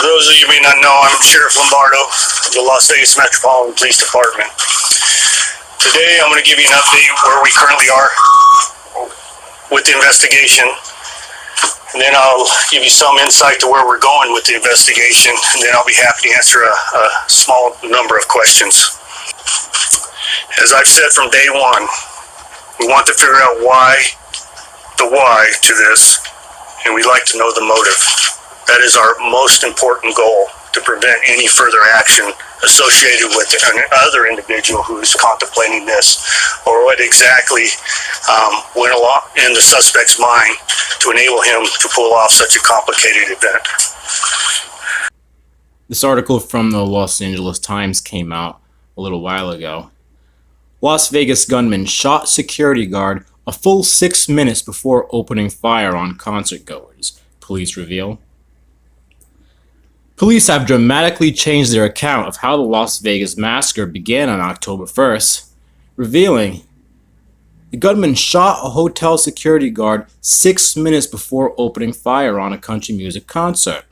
those of you who may not know, I'm Sheriff Lombardo of the Las Vegas Metropolitan Police Department. Today I'm going to give you an update where we currently are with the investigation, and then I'll give you some insight to where we're going with the investigation, and then I'll be happy to answer a small number of questions. As I've said from day one, we want to figure out the why to this, and we'd like to know the motive. That is our most important goal, to prevent any further action associated with another individual who's contemplating this, or what exactly went along in the suspect's mind to enable him to pull off such a complicated event. This article from the Los Angeles Times came out a little while ago. Las Vegas gunman shot security guard a full 6 minutes before opening fire on concertgoers, police reveal. Police have dramatically changed their account of how the Las Vegas massacre began on October 1st, revealing the gunman shot a hotel security guard 6 minutes before opening fire on a country music concert,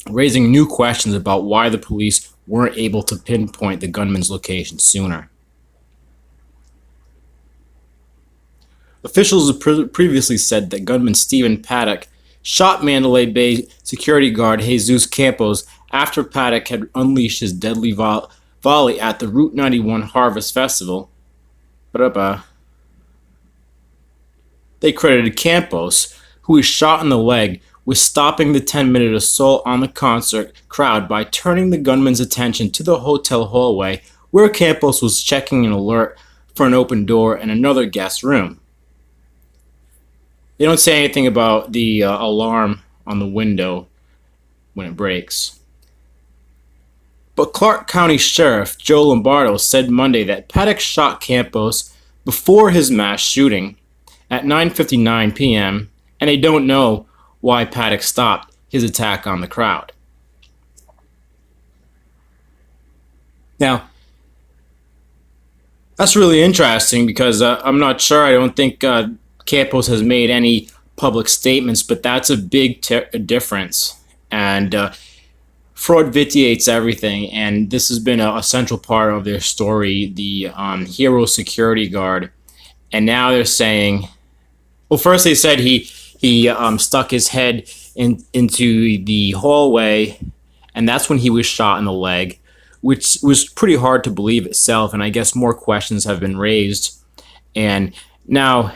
raising new questions about why the police weren't able to pinpoint the gunman's location sooner. Officials have previously said that gunman Stephen Paddock shot Mandalay Bay security guard Jesus Campos after Paddock had unleashed his deadly volley at the Route 91 Harvest Festival. They credited Campos, who was shot in the leg, with stopping the 10-minute assault on the concert crowd by turning the gunman's attention to the hotel hallway, where Campos was checking an alert for an open door in another guest room. They don't say anything about the alarm on the window when it breaks. But Clark County Sheriff Joe Lombardo said Monday that Paddock shot Campos before his mass shooting at 9:59 p.m., and they don't know why Paddock stopped his attack on the crowd. Now, that's really interesting because I'm not sure. I don't think Campos has made any public statements, but that's a big difference. And fraud vitiates everything, and this has been a central part of their story, the hero security guard. And now they're saying, well, first they said he stuck his head into the hallway, and that's when he was shot in the leg, which was pretty hard to believe itself, and I guess more questions have been raised. And now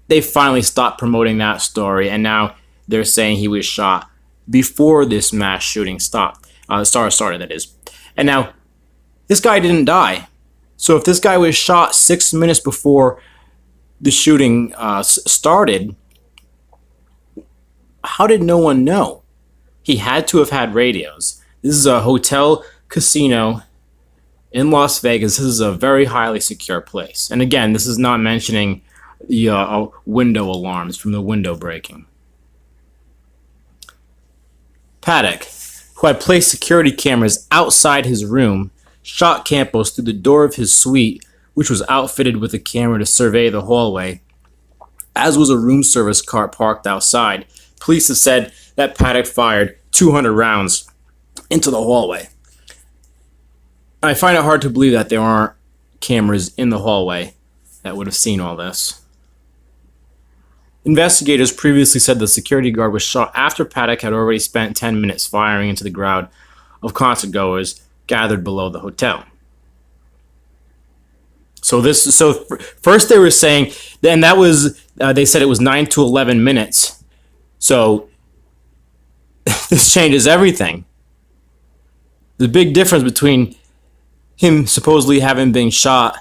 they finally stopped promoting that story, and now they're saying he was shot before this mass shooting started, that is. And now, this guy didn't die. So if this guy was shot 6 minutes before the shooting started, how did no one know? He had to have had radios. This is a hotel casino in Las Vegas. This is a very highly secure place. And again, this is not mentioning the window alarms from the window breaking. Paddock, who had placed security cameras outside his room, shot Campos through the door of his suite, which was outfitted with a camera to survey the hallway, as was a room service car parked outside. Police have said that Paddock fired 200 rounds into the hallway. I find it hard to believe that there aren't cameras in the hallway that would have seen all this. Investigators previously said the security guard was shot after Paddock had already spent 10 minutes firing into the crowd of concertgoers gathered below the hotel. So first they were saying, then that was, they said it was 9 to 11 minutes. So this changes everything. The big difference between him supposedly having been shot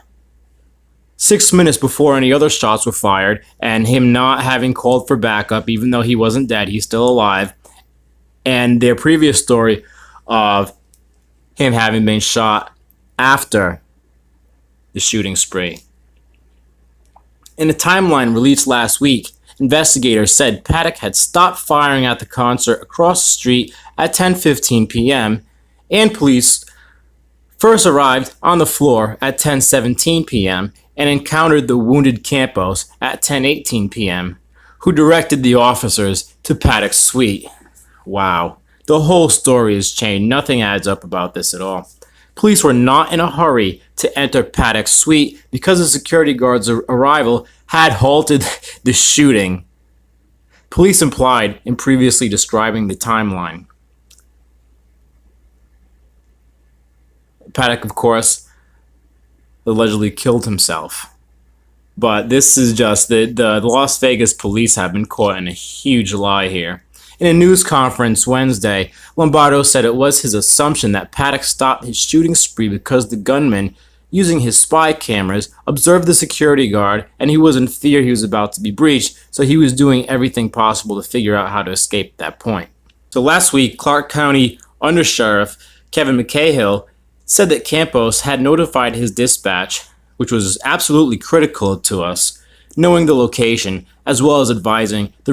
6 minutes before any other shots were fired, and him not having called for backup, even though he wasn't dead, he's still alive, and their previous story of him having been shot after the shooting spree. In a timeline released last week, investigators said Paddock had stopped firing at the concert across the street at 10:15 p.m., and police first arrived on the floor at 10:17 p.m. and encountered the wounded Campos at 10:18 p.m., who directed the officers to Paddock's suite. Wow. The whole story has changed. Nothing adds up about this at all. Police were not in a hurry to enter Paddock's suite because the security guard's arrival had halted the shooting. Police implied in previously describing the timeline. Paddock, of course, allegedly killed himself. But this is just the Las Vegas police have been caught in a huge lie here. In a news conference Wednesday, Lombardo said it was his assumption that Paddock stopped his shooting spree because the gunman, using his spy cameras, observed the security guard and he was in fear he was about to be breached, so he was doing everything possible to figure out how to escape at that point. So last week, Clark County Undersheriff Kevin McCahill said that Campos had notified his dispatch, which was absolutely critical to us, knowing the location, as well as advising the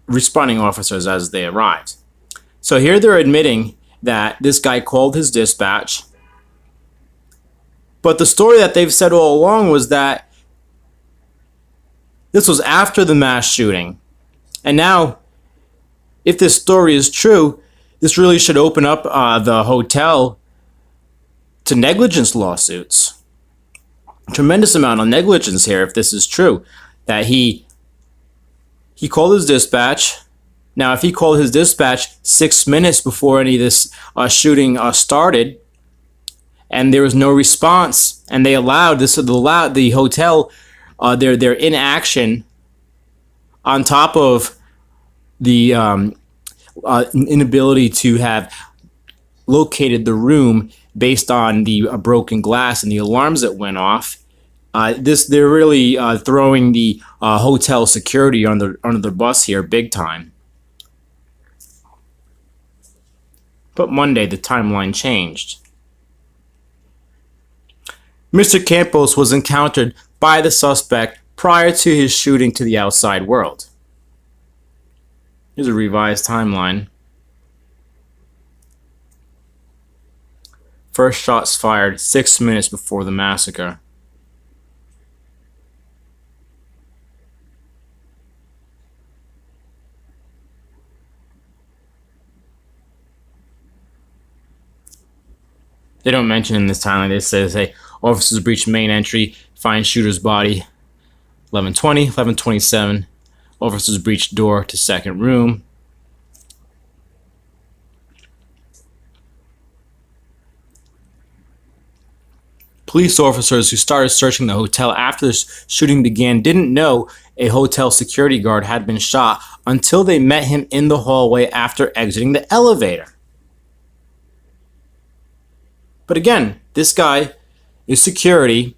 responding officers as they arrived. So here they're admitting that this guy called his dispatch, but the story that they've said all along was that this was after the mass shooting. And now, if this story is true, this really should open up the hotel to negligence lawsuits. Tremendous amount of negligence here if this is true, that he called his dispatch. Now, if he called his dispatch 6 minutes before any of this shooting started, and there was no response, and they allowed the hotel their inaction on top of the inability to have located the room based on the broken glass and the alarms that went off. They're really throwing the hotel security under the bus here big time. But Monday, the timeline changed. Mr. Campos was encountered by the suspect prior to his shooting to the outside world. Here's a revised timeline. First shots fired 6 minutes before the massacre. They don't mention in this timeline. They say officers breach main entry, find shooter's body. 11:20, 11:27. Officers breach door to second room. Police officers who started searching the hotel after the shooting began didn't know a hotel security guard had been shot until they met him in the hallway after exiting the elevator. But again, this guy is security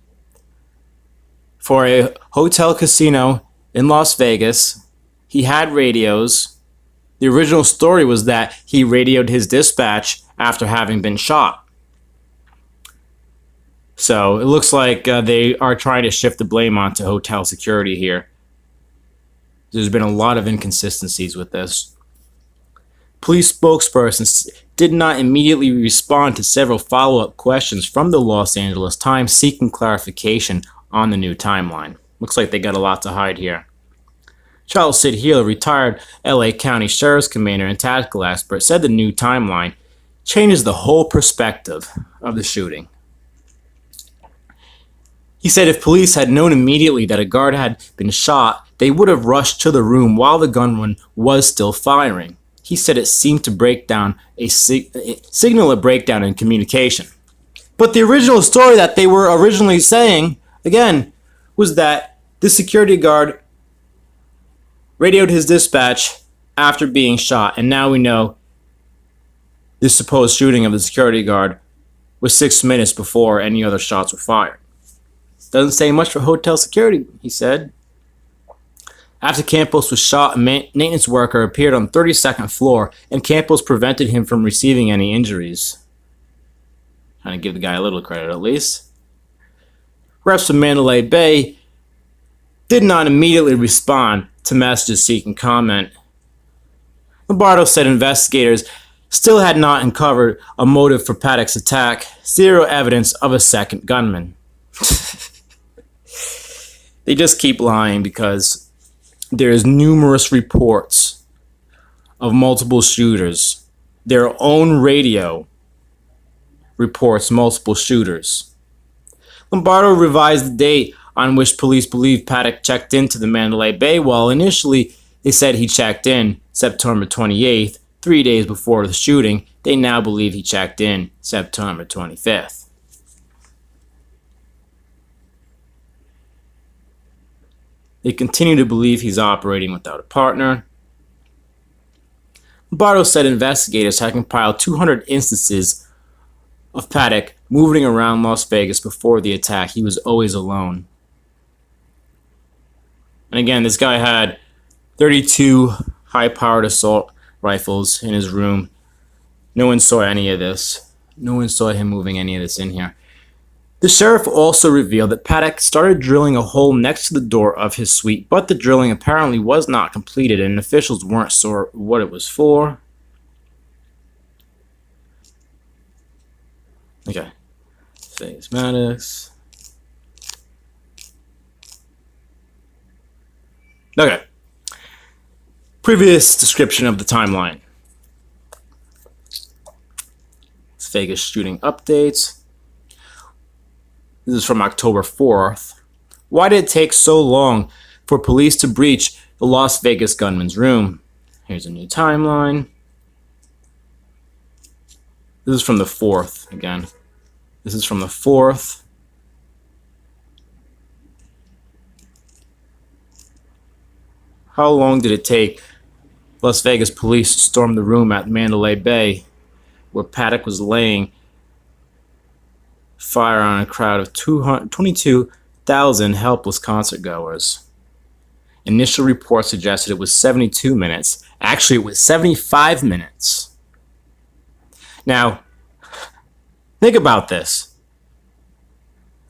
for a hotel casino in Las Vegas. He had radios. The original story was that he radioed his dispatch after having been shot. So it looks like they are trying to shift the blame onto hotel security here. There's been a lot of inconsistencies with this. Police spokespersons did not immediately respond to several follow-up questions from the Los Angeles Times seeking clarification on the new timeline. Looks like they got a lot to hide here. Charles Sid Healer, retired LA County Sheriff's Commander and tactical expert, said the new timeline changes the whole perspective of the shooting. He said if police had known immediately that a guard had been shot, they would have rushed to the room while the gunman was still firing. He said it seemed to signal a breakdown in communication. But the original story that they were originally saying, again, was that the security guard radioed his dispatch after being shot, and now we know the supposed shooting of the security guard was 6 minutes before any other shots were fired. Doesn't say much for hotel security, he said. After Campos was shot, a maintenance worker appeared on the 32nd floor, and Campos prevented him from receiving any injuries. Trying to give the guy a little credit, at least. Reps from Mandalay Bay did not immediately respond to messages seeking comment. Lombardo said investigators still had not uncovered a motive for Paddock's attack. Zero evidence of a second gunman. They just keep lying because there's numerous reports of multiple shooters their own radio reports multiple shooters. Lombardo revised the date on which police believe Paddock checked into the Mandalay Bay. While initially they said he checked in September 28th, 3 days before the shooting, they now believe he checked in September 25th. They continue to believe he's operating without a partner. Lombardo said investigators had compiled 200 instances of Paddock moving around Las Vegas before the attack. He was always alone. And again, this guy had 32 high-powered assault rifles in his room. No one saw any of this. No one saw him moving any of this in here. The sheriff also revealed that Paddock started drilling a hole next to the door of his suite, but the drilling apparently was not completed and officials weren't sure what it was for. Okay. Phase Maddox. Okay. Previous description of the timeline. Las Vegas shooting updates. This is from October 4th. Why did it take so long for police to breach the Las Vegas gunman's room? Here's a new timeline. This is from the 4th again. This is from the 4th. How long did it take Las Vegas police to storm the room at Mandalay Bay where Paddock was laying fire on a crowd of 22,000 helpless concertgoers? Initial reports suggested it was 72 minutes. Actually, it was 75 minutes. Now, think about this.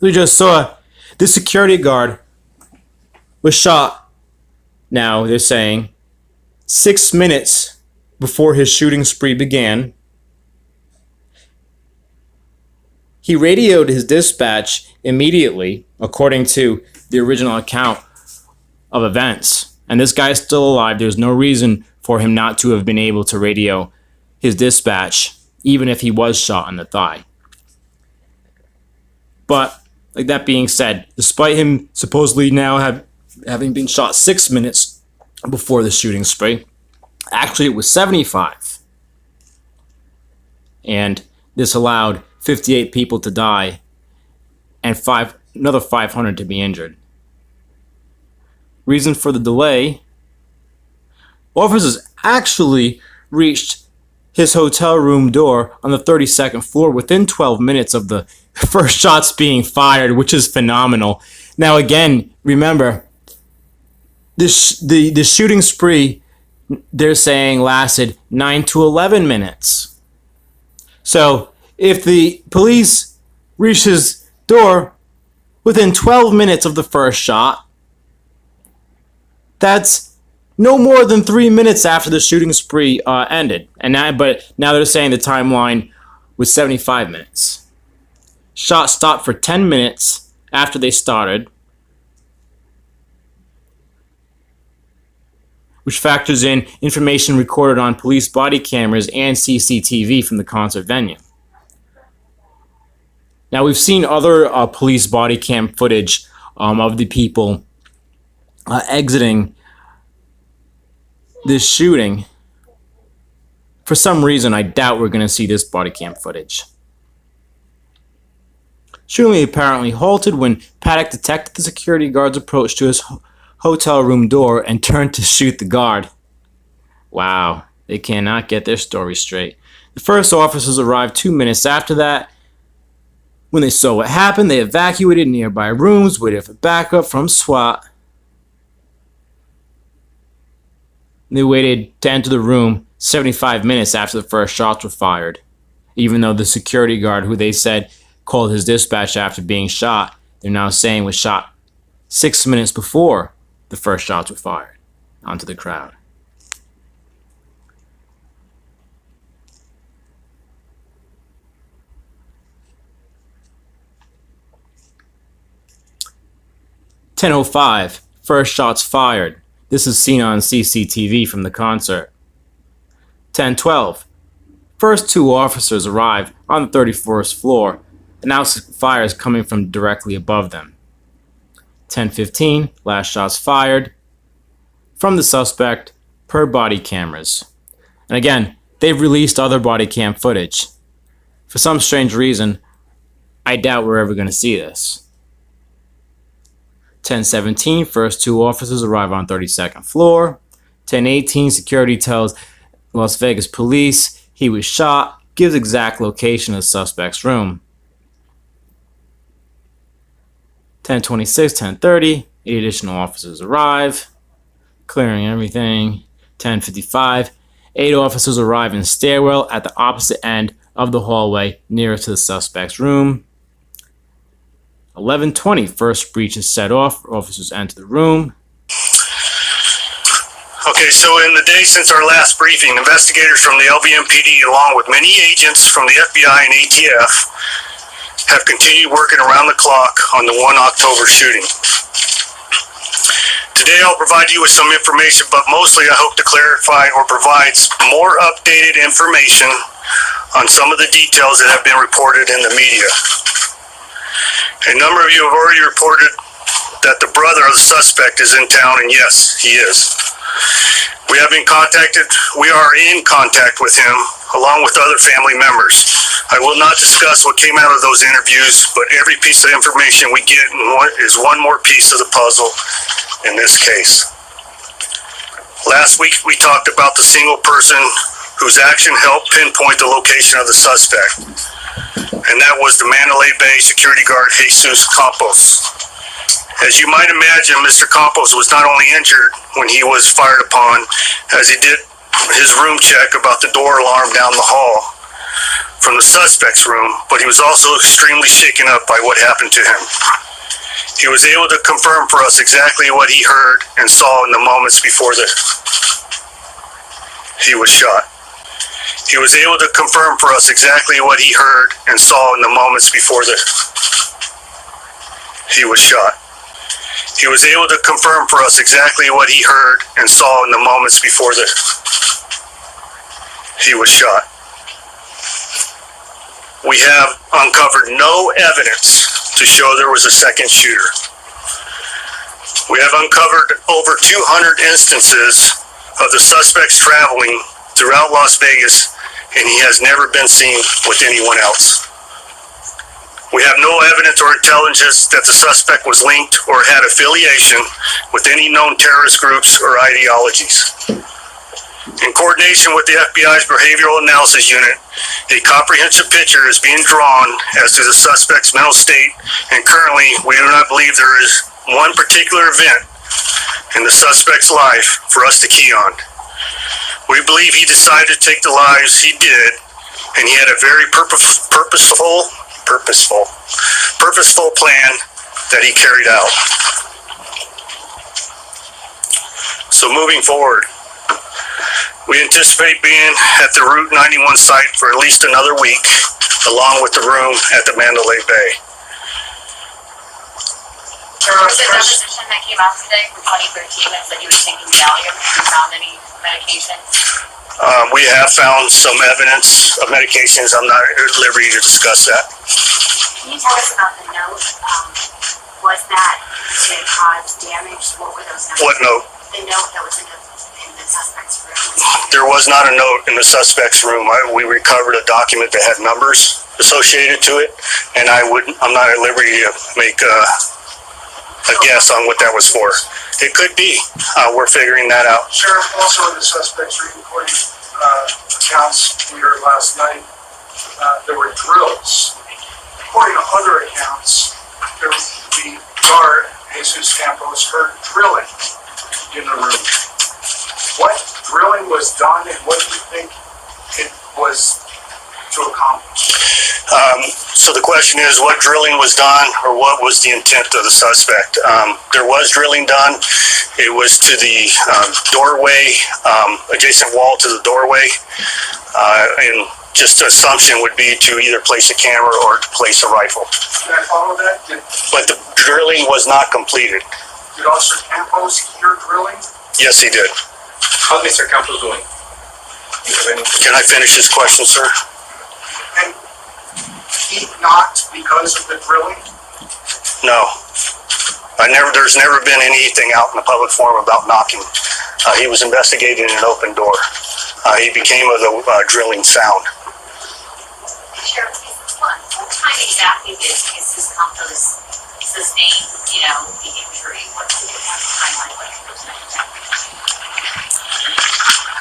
We just saw this security guard was shot. Now, they're saying 6 minutes before his shooting spree began. He radioed his dispatch immediately, according to the original account of events. And this guy's still alive. There's no reason for him not to have been able to radio his dispatch, even if he was shot in the thigh. But, like that being said, despite him supposedly now having been shot 6 minutes before the shooting spree, actually it was 75. And this allowed 58 people to die and another 500 to be injured. Reason for the delay: officers actually reached his hotel room door on the 32nd floor within 12 minutes of the first shots being fired, which is phenomenal. Now again, remember, the shooting spree, they're saying, lasted 9 to 11 minutes. So if the police reached his door within 12 minutes of the first shot, that's no more than 3 minutes after the shooting spree ended. But now they're saying the timeline was 75 minutes. Shots stopped for 10 minutes after they started, which factors in information recorded on police body cameras and CCTV from the concert venue. Now, we've seen other police body cam footage of the people exiting this shooting. For some reason, I doubt we're going to see this body cam footage. Shooting apparently halted when Paddock detected the security guard's approach to his hotel room door and turned to shoot the guard. Wow, they cannot get their story straight. The first officers arrived 2 minutes after that. When they saw what happened, they evacuated nearby rooms, waited for backup from SWAT. They waited to enter the room 75 minutes after the first shots were fired, even though the security guard, who they said called his dispatch after being shot, they're now saying was shot 6 minutes before the first shots were fired onto the crowd. "10:05, first shots fired. This is seen on CCTV from the concert. 10:12, first two officers arrive on the 31st floor, announcing fires coming from directly above them. 10:15, last shots fired from the suspect per body cameras. And again, they've released other body cam footage. For some strange reason, I doubt we're ever going to see this. 10:17, first two officers arrive on 32nd floor. 10:18, security tells Las Vegas police he was shot, gives exact location of the suspect's room. 10:26, 10:30, 8 additional officers arrive, clearing everything. 10:55, 8 officers arrive in stairwell at the opposite end of the hallway nearest to the suspect's room. 11:20, first breach is set off, officers enter the room. Okay, so in the day since our last briefing, investigators from the LVMPD, along with many agents from the FBI and ATF, have continued working around the clock on the 1 October shooting. Today I'll provide you with some information, but mostly I hope to clarify or provide more updated information on some of the details that have been reported in the media. A number of you have already reported that the brother of the suspect is in town, and yes, he is. We are in contact with him, along with other family members. I will not discuss what came out of those interviews, but every piece of information we get is one more piece of the puzzle in this case. Last week we talked about the single person whose action helped pinpoint the location of the suspect, and that was the Mandalay Bay security guard Jesus Campos. As you might imagine, Mr. Campos was not only injured when he was fired upon, as he did his room check about the door alarm down the hall from the suspect's room, but he was also extremely shaken up by what happened to him. He was able to confirm for us exactly what he heard and saw in the moments before he was shot. He was able to confirm for us exactly what he heard and saw in the moments before he was shot. He was able to confirm for us exactly what he heard and saw in the moments before he was shot. We have uncovered no evidence to show there was a second shooter. We have uncovered over 200 instances of the suspects traveling throughout Las Vegas, and he has never been seen with anyone else. We have no evidence or intelligence that the suspect was linked or had affiliation with any known terrorist groups or ideologies. In coordination with the FBI's Behavioral Analysis Unit, a comprehensive picture is being drawn as to the suspect's mental state, and currently we do not believe there is one particular event in the suspect's life for us to key on. We believe he decided to take the lives he did, and he had a very purposeful plan that he carried out. So moving forward, we anticipate being at the Route 91 site for at least another week, along with the room at the Mandalay Bay. There was a deposition that came out today from 2013 that said he was taking Valium. Have you found any medications? We have found some evidence of medications. I'm not at liberty to discuss that. Can you tell us about the note? Was that to cause damage? What were those notes? What note? The note that was in the suspect's room. There was not a note in the suspect's room. We recovered a document that had numbers associated to it, and I'm not at liberty to make a guess on what that was for. It could be. We're figuring that out. Sheriff, also in the suspect's recording accounts we heard last night, there were drills. According to other accounts, the guard, Jesus Campos, heard drilling in the room. What drilling was done, and what do you think it was to accomplish? So the question is, what drilling was done, or what was the intent of the suspect? There was drilling done. It was to the doorway, adjacent wall to the doorway, and just the assumption would be to either place a camera or to place a rifle. Did I follow that? But the drilling was not completed. Did Officer Campos hear drilling? Yes, he did. How's Mr. Campos doing? you have any? Can I finish this question, sir? And he knocked because of the drilling? No. There's never been anything out in the public forum about knocking. He was investigating an open door. He became of the drilling sound. Sheriff, what time exactly did Mrs. Campos sustain, the injury? What's the timeline like?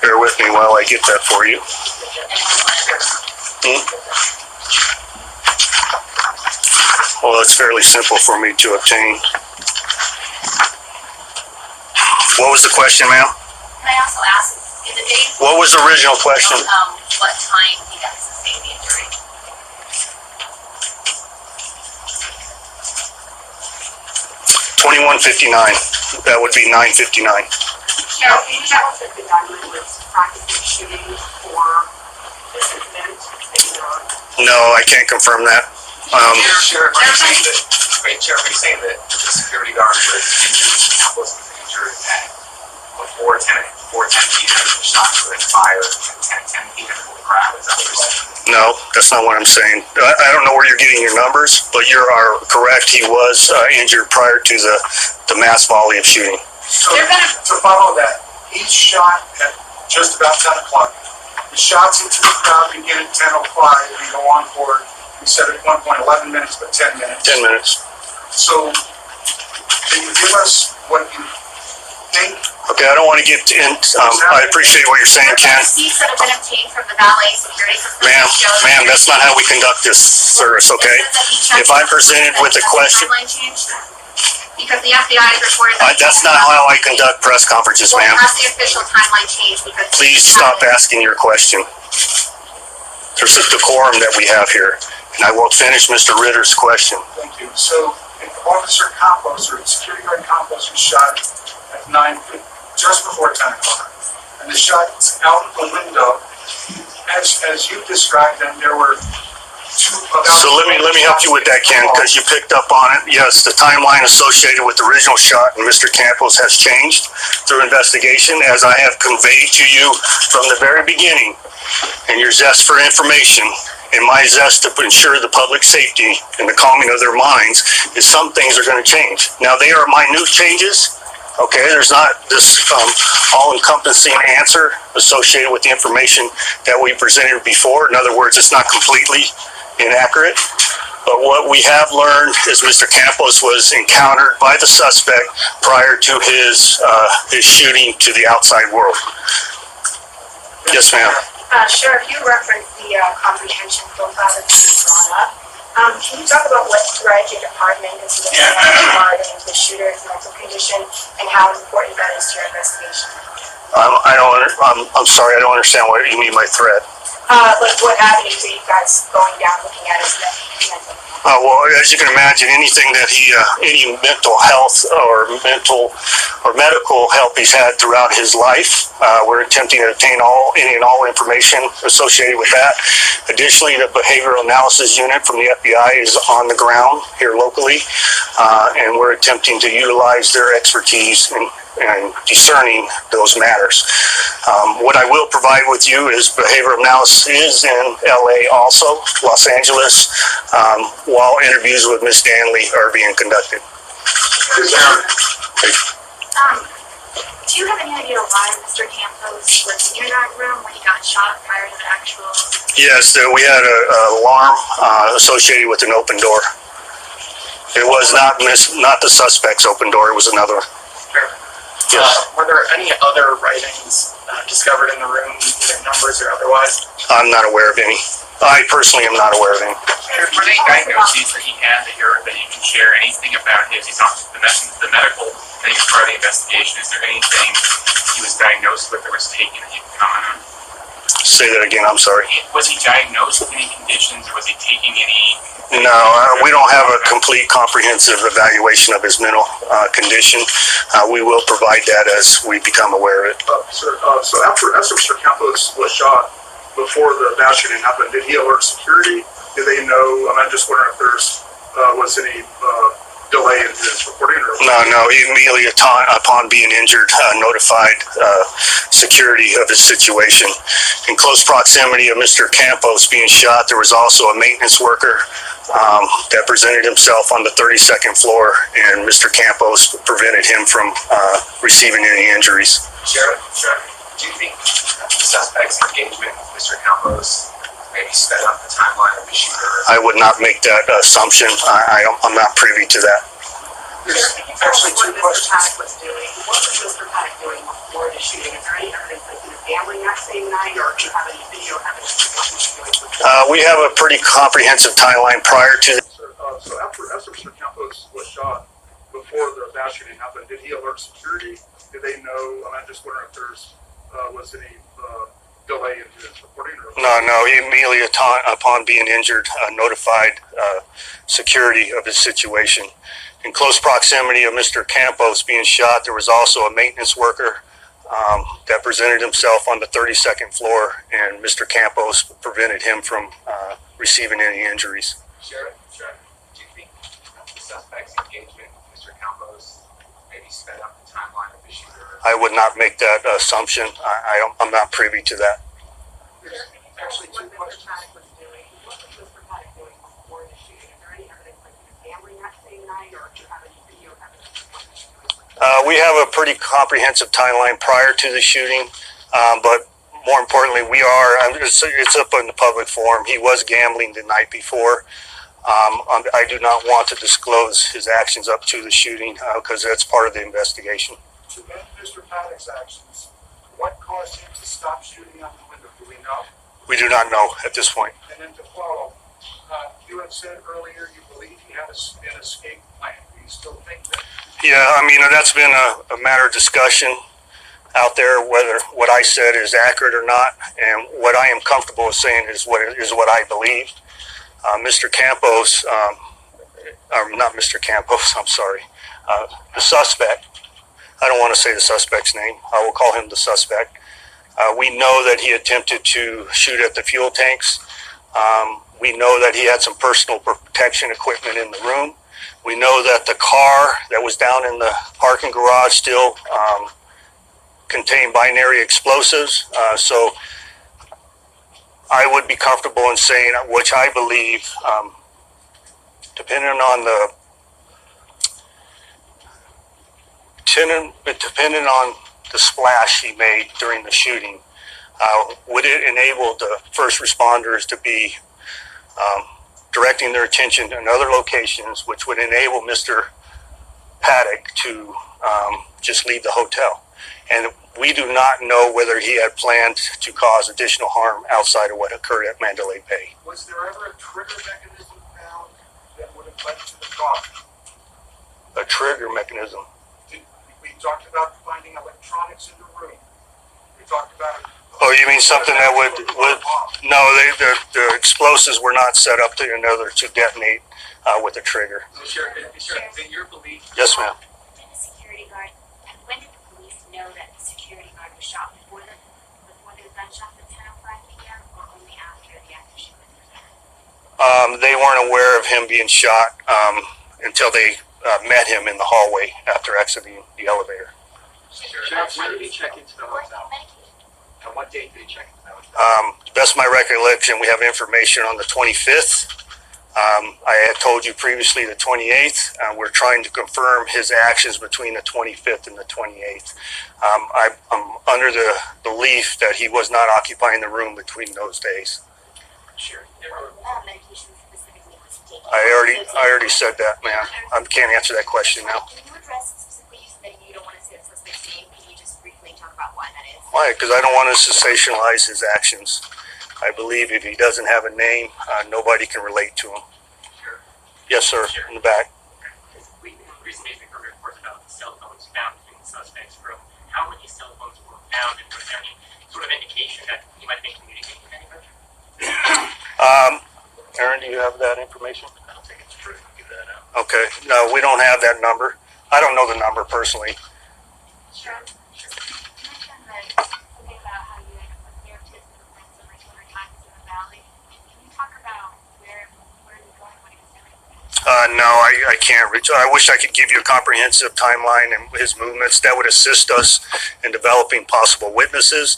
Bear with me while I get that for you. Well, it's fairly simple for me to obtain. What was the question, ma'am? Can I also ask, in the day? What was the original question? What time he got sustained the injury? $21.59. That would be $9.59. Sheriff, can you tell us if the gunman was practicing shooting for this incident? No, I can't confirm that. Sheriff, are you saying that the security guard was injured, wasn't injured at before 10 p.m. the shots were fired at 10 p.m. in the crowd? Is that what you're saying? No, that's not what I'm saying. I don't know where you're getting your numbers, but you are correct. He was injured prior to the mass volley of shooting. So to follow that, he shot at just about 10 o'clock. The shots into the crowd begin at 10:05 and go on for, we said at one point 11 minutes, but 10 minutes. 10 minutes. So can you give us what you think? Okay, I don't want to get in. I appreciate what you're saying, Ken. Receipts that have been obtained from the valet security system. Ma'am, that's not how we conduct this service, okay? If I'm presented with a question, because the FBI has reported that's not how I conduct press conferences, ma'am. Has the official timeline changed? Because Please stop asking your question. There's a decorum that we have here, and I will finish Mr. Ritter's question. Thank you. So if Officer Campos or security guard Campos was shot at 9, just before 10 o'clock, and the shots out the window, as you described them, there were two. So let me help you with that, Ken, because you picked up on it. Yes, the timeline associated with the original shot and Mr. Campos has changed through investigation, as I have conveyed to you from the very beginning. And your zest for information and my zest to ensure the public safety and the calming of their minds is some things are going to change. Now, they are minute changes. Okay, there's not this all-encompassing answer associated with the information that we presented before. In other words, it's not completely inaccurate. But what we have learned is Mr. Campos was encountered by the suspect prior to his shooting to the outside world. Yes, ma'am. Sheriff, you referenced the comprehension profile that you brought up. Can you talk about what thread your department is looking at regarding the shooter's mental condition and how important that is to your investigation? I'm sorry, I don't understand what you mean by threat. Like what avenues are you guys going down looking at his mental? Well, as you can imagine, anything that any mental health or medical help he's had throughout his life, we're attempting to obtain any and all information associated with that. Additionally, the behavioral analysis unit from the FBI is on the ground here locally, and we're attempting to utilize their expertise in discerning those matters. What I will provide with you is behavioral analysis is in LA also, Los Angeles, while interviews with Ms. Stanley are being conducted. Do you have any idea why Mr. Campos was in that room when he got shot prior to the actual? Yes, we had an alarm associated with an open door. It was not the suspect's open door, it was another. Yes. Were there any other writings discovered in the room, either numbers or otherwise? I'm not aware of any. I personally am not aware of any. Were there any diagnoses that he had that you can share? Anything about his? He talked the medical thing as part of the investigation. Is there anything he was diagnosed with or was taken that you can comment on? Say that again, I'm sorry. Was he diagnosed with any conditions or was he taking any? No, we don't have a complete comprehensive evaluation of his mental condition. We will provide that as we become aware of it. Sir, so after Mr. Campos was shot, before the mass shooting happened, did he alert security? Did they know? I'm just wondering if there's was any delay in his reporting? Or No, he immediately upon being injured, notified security of his situation. In close proximity of Mr. Campos being shot, there was also a maintenance worker that presented himself on the 32nd floor, and Mr. Campos prevented him from receiving any injuries. Sheriff, do you think the suspect's engagement with Mr. Campos maybe sped up the timeline of the shooter? I would not make that assumption. I'm not privy to that. There's Sheriff, can you tell us actually what two Mr. questions. Paddock was doing? What was Mr. Paddock doing before the shooting? Is there any evidence that he was gambling that same night, or do you have any video evidence of what he was doing? We have a pretty comprehensive timeline prior to. So after Mr. Campos was shot, before the mass shooting happened, did he alert security? Did they know? I'm just wondering if there's was any delay in his reporting? Or No, he immediately upon being injured, notified security of his situation. In close proximity of Mr. Campos being shot, there was also a maintenance worker that presented himself on the 32nd floor, and Mr. Campos prevented him from receiving any injuries. Sheriff, do you think the suspect's engagement with Mr. Campos maybe sped up the timeline of the shooter? I would not make that assumption. I'm not privy to that. there's actually two What Mr. questions. Paddock was doing? What was Mr. Paddock doing before the shooting? Is there any evidence that he was gambling that same night, or do you have any video evidence of what he was doing? We have a pretty comprehensive timeline prior to the shooting, but more importantly, it's up in the public forum. He was gambling the night before. I do not want to disclose his actions up to the shooting because that's part of the investigation. To end Mr. Paddock's actions, what caused him to stop shooting out the window? Do we know? We do not know at this point. And then to follow, you had said earlier you believe he had an escape plan. Do you still think that? Yeah, I mean, that's been a matter of discussion out there, whether what I said is accurate or not. And what I am comfortable with saying is what I believe. Mr. Campos, or not Mr. Campos, I'm sorry, the suspect, I don't want to say the suspect's name, I will call him the suspect. We know that he attempted to shoot at the fuel tanks. We know that he had some personal protection equipment in the room. We know that the car that was down in the parking garage still contained binary explosives. So I would be comfortable in saying, which I believe, depending on the splash he made during the shooting, would it enable the first responders to be directing their attention in other locations, which would enable Mr. Paddock to just leave the hotel. And we do not know whether he had planned to cause additional harm outside of what occurred at Mandalay Bay. Was there ever a trigger mechanism found that would have led to the coffin? A trigger mechanism. We talked about finding electronics in the room. We talked about. Oh, you mean something that would no, the explosives were not set up in order to detonate with a trigger. So, Sheriff, in your belief, Yes, ma'am. And the security guard, and when did the police know that the security guard was shot? Before the gunshot at 10:05 p.m. or only after the aftershocks were done? They weren't aware of him being shot until they met him in the hallway after exiting the elevator. Sheriff, when did he check into the Or hotel? medication? And what date did he check into the hotel? Best of my recollection, we have information on the 25th. I had told you previously the 28th. We're trying to confirm his actions between the 25th and the 28th. I'm under the belief that he was not occupying the room between those days. Sheriff, Medication specifically was taken. I already said that, ma'am. I can't answer that question now. Can you address specifically, you said that you don't want to say the suspect's name, can you just briefly talk about why that is? Why? Because I don't want to sensationalize his actions. I believe if he doesn't have a name, nobody can relate to him. Sheriff, Yes, sir. In the back. We recently heard reports about cell phones found in the suspect's room. How many cell phones were found, and was there any sort of indication that he might have been communicating with anybody? Aaron, do you have that information? I don't think it's true to give that out. Okay. No, we don't have that number. I don't know the number personally. Sure. You mentioned that something about how you had a therapist who went over 200 times in the valley. Can you talk about where you're going, what he was doing? No, I can't reach. I wish I could give you a comprehensive timeline and his movements. That would assist us in developing possible witnesses,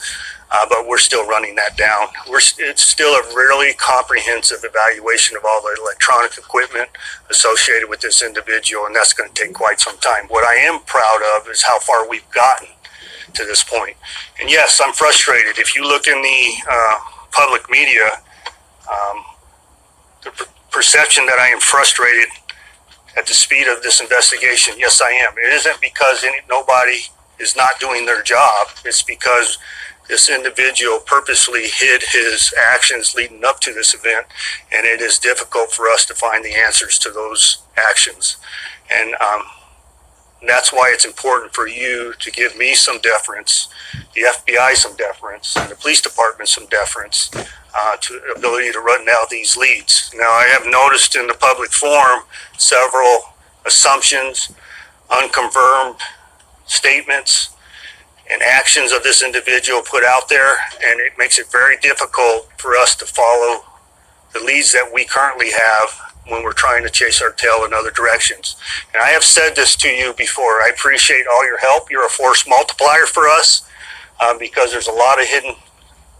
but we're still running that down. It's still a really comprehensive evaluation of all the electronic equipment associated with this individual, and that's going to take quite some time. What I am proud of is how far we've gotten to this point. And yes, I'm frustrated. If you look in the public media, the perception that I am frustrated at the speed of this investigation, yes, I am. It isn't because nobody is not doing their job. It's because this individual purposely hid his actions leading up to this event, and it is difficult for us to find the answers to those actions. And that's why it's important for you to give me some deference, the FBI some deference, and the police department some deference to the ability to run out these leads. Now, I have noticed in the public forum several assumptions, unconfirmed statements, and actions of this individual put out there, and it makes it very difficult for us to follow the leads that we currently have when we're trying to chase our tail in other directions. And I have said this to you before. I appreciate all your help. You're a force multiplier for us because there's a lot of hidden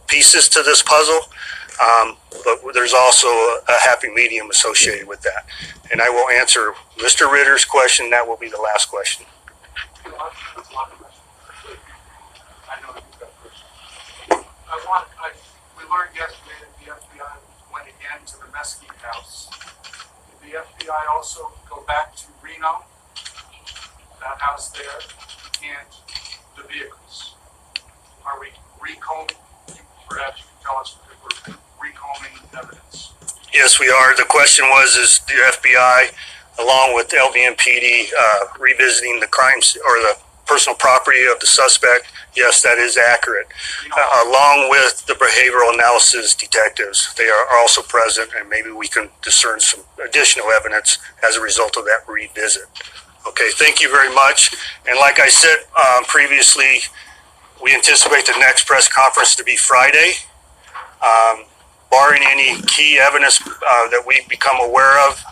pieces to this puzzle, but there's also a happy medium associated with that. And I will answer Mr. Ritter's question. That will be the last question. We learned yesterday that the FBI went again to the Mesquite house. Did the FBI also go back to Reno, that house there, and the vehicles? Are we recombing? Perhaps you can tell us if we're recombing evidence. Yes, we are. The question was, is the FBI, along with LVMPD, revisiting the crimes or the personal property of the suspect? Yes, that is accurate. Along with the behavioral analysis detectives, they are also present, and maybe we can discern some additional evidence as a result of that revisit. Okay, thank you very much. And like I said previously, we anticipate the next press conference to be Friday. Barring any key evidence that we become aware of,